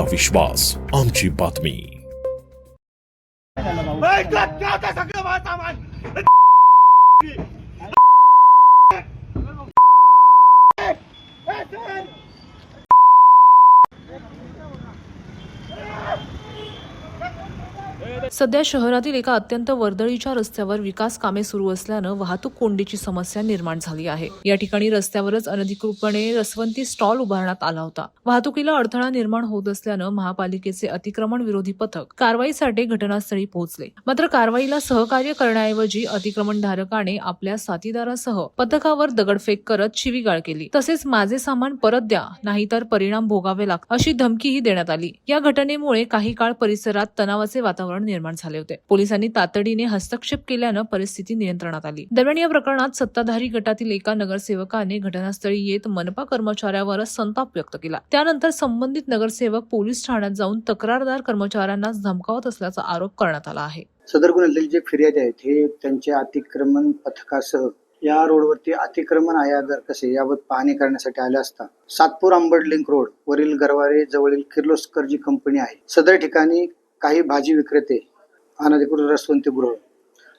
तुमचा विश्वास आमची बातमी। सध्या शहरातील एका अत्यंत वर्दळीच्या रस्त्यावर विकास कामे सुरू असल्यानं वाहतूक कोंडीची समस्या निर्माण झाली आहे। या ठिकाणी रस्त्यावरच अनधिकृतपणे रसवंती स्टॉल उभारण्यात आला होता। वाहतुकीला अडथळा निर्माण होत असल्यानं महापालिकेचे अतिक्रमण विरोधी पथक कारवाईसाठी घटनास्थळी पोहोचले। मात्र कारवाईला सहकार्य करण्याऐवजी अतिक्रमणधारकाने आपल्या साथीदारासह पथकावर दगडफेक करत शिवीगाळ केली। तसेच माझे सामान परत द्या, नाहीतर परिणाम भोगावे लागतील अशी धमकीही देण्यात आली। या घटनेमुळे काही काळ परिसरात तणावाचे वातावरण निर्माण झाले होते। पोलिसांनी तातडीने हस्तक्षेप केल्यानं परिस्थिती नियंत्रणात आली। दरम्यान या प्रकरणात सत्ताधारी गटातील एका नगरसेवकाने घटनास्थळी येत मनपा कर्मचाऱ्यावर संताप व्यक्त केला। त्यानंतर संबंधित नगरसेवक पोलीस ठाण्यात जाऊन तक्रारदार कर्मचाऱ्यांना धमकावत असल्याचा आरोप करण्यात आला आहे। सदर गुन्ह्यातील जे फिर्यादी आहेत हे त्यांच्या अतिक्रमण पथकासह या रोडवरती अतिक्रमण आहे अगर कसे याबाबत पाहणी करण्यासाठी आले असता सातपूर अंबड लिंक रोड वरील गरवारे जवळील किर्लोस्कर जी कंपनी आहे सदर ठिकाणी काही भाजी विक्रेते अनधिकृत रसवंती गृह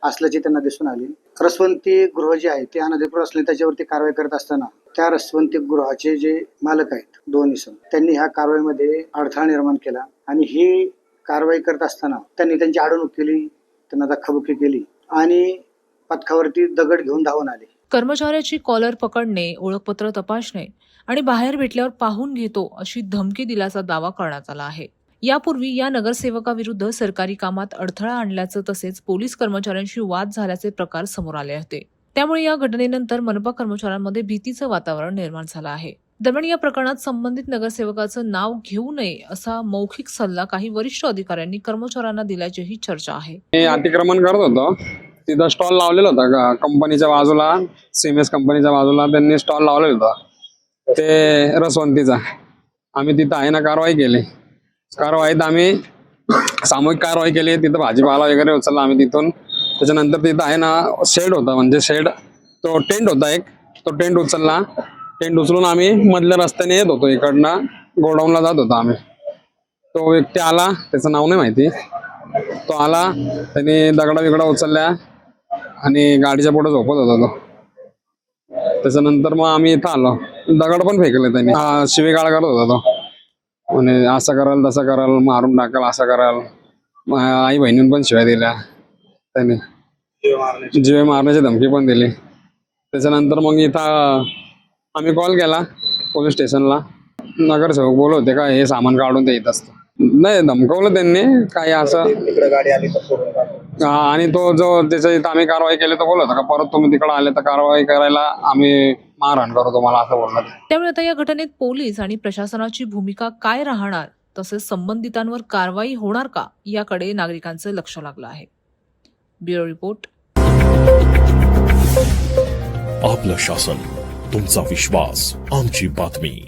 असल्याचे त्यांना दिसून आले। रसवंती गृह जे आहे ते अनधिकृत असले त्याच्यावरती कारवाई करत असताना त्या रसवंती गृहाचे जे मालक आहेत दोन इसम त्यांनी ह्या कारवाईमध्ये अडथळा निर्माण केला आणि ही कारवाई करत असताना त्यांनी त्यांची अडवणूक केली, त्यांना धक्काबुक्की केली आणि पथकावरती दगड घेऊन धावून आले। कर्मचाऱ्याची कॉलर पकडणे, ओळखपत्र तपासणे आणि बाहेर भेटल्यावर पाहून घेतो अशी धमकी दिल्याचा दावा करण्यात आला आहे। यापूर्वी या नगरसेवकाविरुद्ध सरकारी कामात अडथळा आणल्याचं तसेच पोलीस कर्मचाऱ्यांशी वाद झाल्याचे प्रकार समोर आले होते। त्यामुळे या घटनेनंतर मनपा कर्मचाऱ्यांमध्ये भीतीचं वातावरण निर्माण झालं आहे। दरम्यान या प्रकरणात संबंधित नगरसेवकाचं नाव घेऊ नये असा मौखिक सल्ला काही वरिष्ठ अधिकाऱ्यांनी कर्मचाऱ्यांना दिल्याचीही चर्चा आहे। मी अतिक्रमण करत होतो, तिथं स्टॉल लावलेला होता कंपनीच्या बाजूला, सीमेस कंपनीच्या बाजूला त्यांनी स्टॉल लावलेला होता ते रसवंतीचा। आम्ही तिथं आहे ना कारवाई केली। कारवाईत आम्ही सामूहिक कारवाई केली। तिथं भाजीपाला वगैरे उचलला आम्ही तिथून। त्याच्यानंतर तिथं आहे ना शेड होता, म्हणजे शेड तो टेंट होता एक, तो टेंट उचलला। टेंट उचलून आम्ही मधल्या रस्त्याने येत होतो, इकडनं गोडाऊनला जात होतो आम्ही। तो व्यक्ती आला, त्याचं नाव नाही माहिती, तो आला, त्याने दगडा उचलल्या आणि गाडीच्या पुढे झोपत होता तो। त्याच्यानंतर मग आम्ही इथं आलो, दगड पण फेकले त्यांनी, शिवीगाळ करत होता तो, म्हणे असं कराल तसं कराल, मारून टाकाल, असं कराल। आई बहिणीने पण शिव्या दिल्या, त्याने जीवे मारण्याची धमकी पण दिली। त्याच्यानंतर मग इथं आम्ही कॉल केला पोलीस स्टेशनला। नगरसेवक बोलत होते का हे सामान काढून ते येत असतं, नाही धमकवलं त्यांनी काही असं। आणि तो जो त्याच्या इथं आम्ही कारवाई केली तो बोलत होता का परत तुम्ही तिकडे आले तर कारवाई करायला आम्ही मारहाण करू तुम्हाला, असं बोलला। त्यामुळे आता या घटनेत पोलीस आणि प्रशासनाची भूमिका काय राहणार, तसेच संबंधितांवर कारवाई होणार का याकडे नागरिकांचं लक्ष लागलं आहे। Bureau report. आपलं शासन, तुमचा विश्वास आमची बातमी।